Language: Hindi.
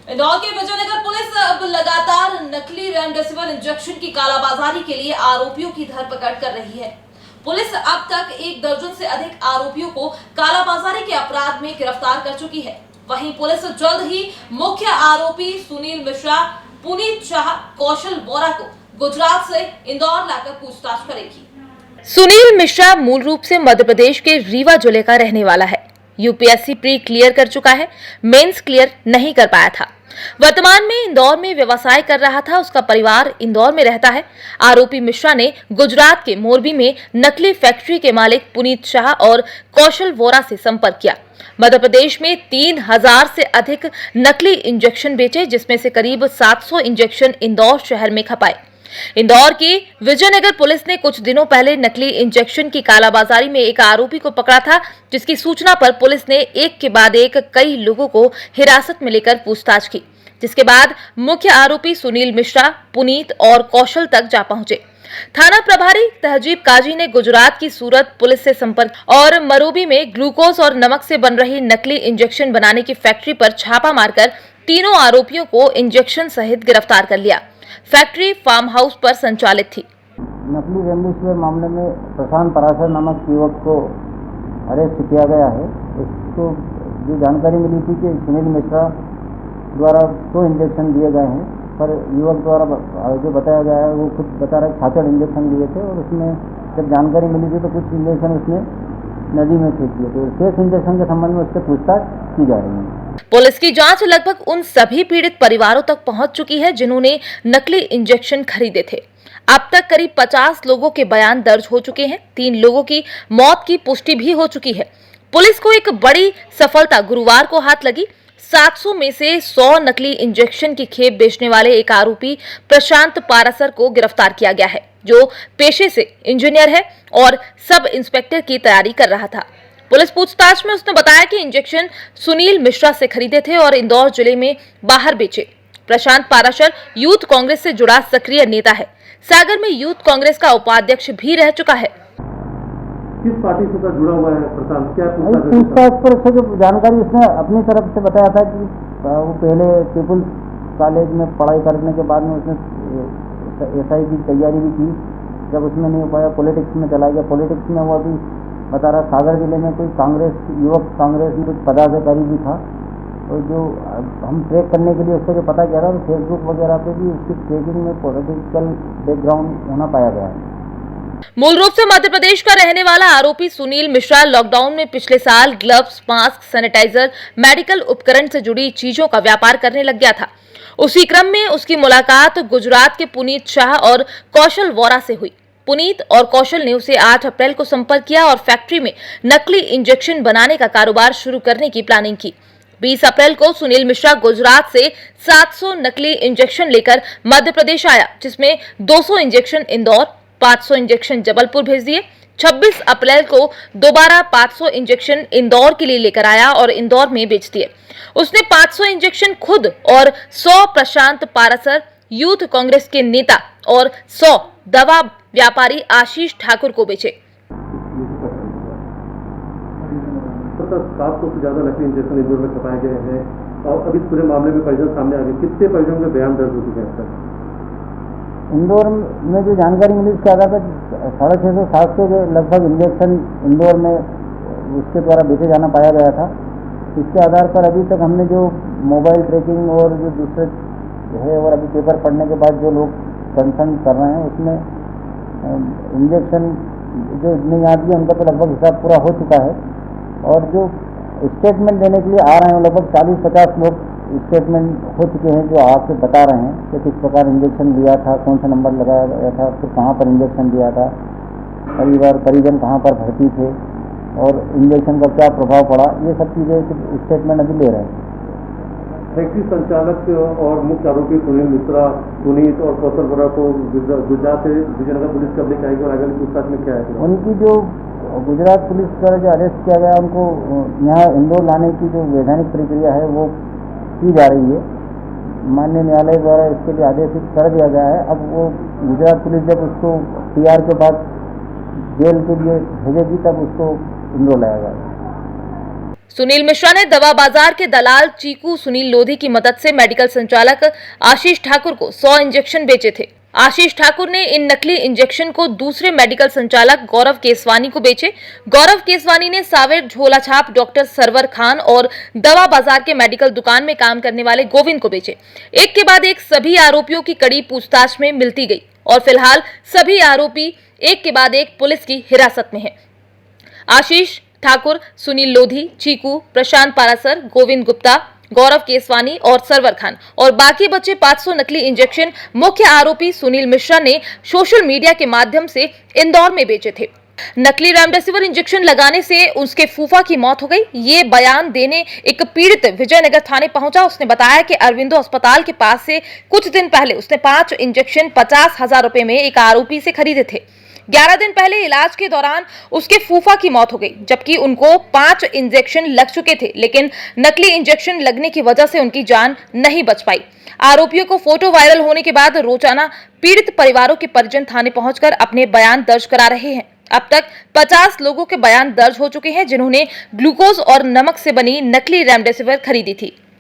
इंदौर के विजयनगर पुलिस अब लगातार नकली रेमडेसिविर इंजेक्शन की कालाबाजारी के लिए आरोपियों की धरपकड़ कर रही है। पुलिस अब तक 1 दर्जन से अधिक आरोपियों को कालाबाजारी के अपराध में गिरफ्तार कर चुकी है। वहीं पुलिस जल्द ही मुख्य आरोपी सुनील मिश्रा, पुनीत शाह, कौशल वोरा को गुजरात से इंदौर लाकर पूछताछ करेगी। सुनील मिश्रा मूल रूप से मध्य प्रदेश के रीवा जिले का रहने वाला है। यूपीएससी प्री क्लियर कर चुका है, मेंस क्लियर नहीं कर पाया था। वर्तमान में इंदौर में व्यवसाय कर रहा था। उसका परिवार इंदौर में रहता है। आरोपी मिश्रा ने गुजरात के मोरबी में नकली फैक्ट्री के मालिक पुनीत शाह और कौशल वोरा से संपर्क किया। मध्य प्रदेश में 3000 से अधिक नकली इंजेक्शन बेचे, जिसमें से करीब 700 इंजेक्शन इंदौर शहर में खपाए। इंदौर की विजयनगर पुलिस ने कुछ दिनों पहले नकली इंजेक्शन की कालाबाजारी में एक आरोपी को पकड़ा था, जिसकी सूचना पर पुलिस ने एक के बाद एक कई लोगों को हिरासत में लेकर पूछताछ की, जिसके बाद मुख्य आरोपी सुनील मिश्रा, पुनीत और कौशल तक जा पहुंचे। थाना प्रभारी तहजीब काजी ने गुजरात की सूरत पुलिस से संपर्क और मरोबी में ग्लूकोज और नमक से बन रही नकली इंजेक्शन बनाने की फैक्ट्री पर छापा मारकर तीनों आरोपियों को इंजेक्शन सहित गिरफ्तार कर लिया। फैक्ट्री फार्म हाउस पर संचालित थी। नकली रेमडेसिविर मामले में प्रशांत पराशर नामक युवक को अरेस्ट किया गया है। इसको जो जानकारी मिली थी कि सुनील मिश्रा द्वारा 100 इंजेक्शन दिए गए हैं, पर युवक द्वारा जो बताया गया है वो खुद बता रहा है 66 इंजेक्शन लिए थे और उसमें जब जानकारी मिली थी तो कुछ इंजेक्शन उसने नदी में फेंक दिए थे। शेष इंजेक्शन के संबंध में उससे पूछताछ की जा रही है। पुलिस की जांच लगभग उन सभी पीड़ित परिवारों तक पहुंच चुकी है जिन्होंने नकली इंजेक्शन खरीदे थे। अब तक करीब 50 लोगों के बयान दर्ज हो चुके हैं। 3 लोगों की मौत की पुष्टि भी हो चुकी है। पुलिस को एक बड़ी सफलता गुरुवार को हाथ लगी। 700 में से 100 नकली इंजेक्शन की खेप बेचने वाले एक आरोपी प्रशांत पारासर को गिरफ्तार किया गया है, जो पेशे से इंजीनियर है और सब इंस्पेक्टर की तैयारी कर रहा था। पुलिस पूछताछ में उसने बताया कि इंजेक्शन सुनील मिश्रा से खरीदे थे और इंदौर जिले में बाहर बेचे। प्रशांत पाराशर यूथ कांग्रेस से जुड़ा सक्रिय नेता है। सागर में यूथ कांग्रेस का उपाध्यक्ष भी रह चुका है। किस पार्टी से जुड़ा हुआ है प्रशांत? क्या पूछताछ पर उससे जो जानकारी उसने अपनी तरफ से बताया था कि वो पहले पीपुल्स कॉलेज में पढ़ाई करने के बाद में उसने एसआई की तैयारी भी की। जब उसमें नहीं हो पाया पॉलिटिक्स में चला गया। पॉलिटिक्स में वो अभी बता रहा सागर जिले में कोई कांग्रेस, युवक कांग्रेस में कुछ पदाधिकारी भी था। और जो हम ट्रैक करने के लिए उसका जो पता किया था तो फेसबुक वगैरह पे भी उसकी ट्रैकिंग में पॉलिटिकल बैकग्राउंड होना पाया गया है। मूल रूप से मध्य प्रदेश का रहने वाला आरोपी सुनील मिश्रा लॉकडाउन में पिछले साल ग्लव्स, मास्क, सैनिटाइजर, मेडिकल उपकरण से जुड़ी चीजों का व्यापार करने लग गया था। उसी क्रम में उसकी मुलाकात गुजरात के पुनीत शाह और कौशल वोरा से हुई। पुनीत और कौशल ने उसे 8 अप्रैल को संपर्क किया और फैक्ट्री में नकली इंजेक्शन बनाने का कारोबार शुरू करने की प्लानिंग की। 20 अप्रैल को सुनील मिश्रा गुजरात से 700 नकली इंजेक्शन लेकर मध्य प्रदेश आया, जिसमें 200 इंजेक्शन इंदौर, 500 इंजेक्शन जबलपुर भेज दिए। 26 अप्रैल को दोबारा 500 इंजेक्शन इंदौर के लिए लेकर आया और इंदौर में बेच दिए। उसने 500 इंजेक्शन खुद और 100 प्रशांत पारासर, यूथ कांग्रेस के नेता और 100 दवा व्यापारी आशीष ठाकुर को बेचे। 700 से ज्यादा नकली इंजेक्शन इंदौर में खपाए गए हैं और अभी पूरे मामले में परिजन सामने आ गए। कितने परिजनों के बयान दर्ज हो चुके हैं अब तक? इंदौर में जो जानकारी मिली उसके आधार पर 650-700 के लगभग इंजेक्शन इंदौर में उसके द्वारा बेचे जाना पाया गया था। इसके आधार पर अभी तक हमने जो मोबाइल ट्रैकिंग और जो दूसरे है और अभी पेपर पढ़ने के बाद जो लोग कंसर्न कर रहे हैं उसमें इंजेक्शन जो नहीं याद दिया उनका तो लगभग हिसाब पूरा हो चुका है। और जो स्टेटमेंट देने के लिए आ रहे हैं लगभग 40-50 लोग स्टेटमेंट हो चुके हैं जो आके बता रहे हैं कि किस प्रकार इंजेक्शन लिया था, कौन सा नंबर लगाया गया था, फिर कहाँ पर इंजेक्शन दिया था, परिजन कहाँ पर भर्ती थे और इंजेक्शन का क्या प्रभाव पड़ा। ये सब चीज़ें स्टेटमेंट अभी ले रहे हैं। फैक्ट्री संचालक और मुख्य आरोपी सुनील मिश्रा, पुनीत और कौशल वोरा को गुजरात से विजयनगर पुलिस कब लेकर आएगी और आगे पूछताछ में क्या है? उनकी जो गुजरात पुलिस द्वारा जो अरेस्ट किया गया उनको यहाँ इंदौर लाने की जो वैधानिक प्रक्रिया है वो की जा रही है। माननीय न्यायालय द्वारा इसके लिए आदेशित कर दिया गया है। अब वो गुजरात पुलिस जब उसको PR के बाद जेल के लिए भेजेगी तब उसको इंदौर लाया जाएगा। सुनील मिश्रा ने दवा बाजार के दलाल चीकू सुनील लोधी की मदद से मेडिकल संचालक आशीष ठाकुर को 100 इंजेक्शन बेचे थे। आशीष ठाकुर ने इन नकली इंजेक्शन को दूसरे मेडिकल संचालक गौरव केसवानी को बेचे। गौरव केसवानी ने सावेर झोलाछाप डॉक्टर सरवर खान और दवा बाजार के मेडिकल दुकान में काम करने वाले गोविंद को बेचे। एक के बाद एक सभी आरोपियों की कड़ी पूछताछ में मिलती गई और फिलहाल सभी आरोपी एक के बाद एक पुलिस की हिरासत में हैं। आशीष ठाकुर, सुनील लोधी, चीकू, प्रशांत पारासर, गोविंद गुप्ता, गौरव केसवानी और सरवर खान और बाकी बचे 500 नकली इंजेक्शन मुख्य आरोपी सुनील मिश्रा ने सोशल मीडिया के माध्यम से इंदौर में बेचे थे। नकली रेमडेसिविर इंजेक्शन लगाने से उसके फूफा की मौत हो गई। ये बयान देने एक पीड़ित विजयनगर थाने पहुंचा। उसने बताया कि अरविंदो अस्पताल के पास से कुछ दिन पहले उसने 5 इंजेक्शन 50,000 रुपए में एक आरोपी से खरीदे थे। 11 दिन पहले इलाज के दौरान उसके फूफा की मौत हो गई, जबकि उनको 5 इंजेक्शन लग चुके थे, लेकिन नकली इंजेक्शन लगने की वजह से उनकी जान नहीं बच पाई। आरोपियों को फोटो वायरल होने के बाद रोजाना पीड़ित परिवारों के परिजन थाने पहुंचकर अपने बयान दर्ज करा रहे हैं। अब तक 50 लोगों के बयान दर्ज हो चुके हैं जिन्होंने ग्लूकोज और नमक से बनी नकली रेमडेसिविर खरीदी थी।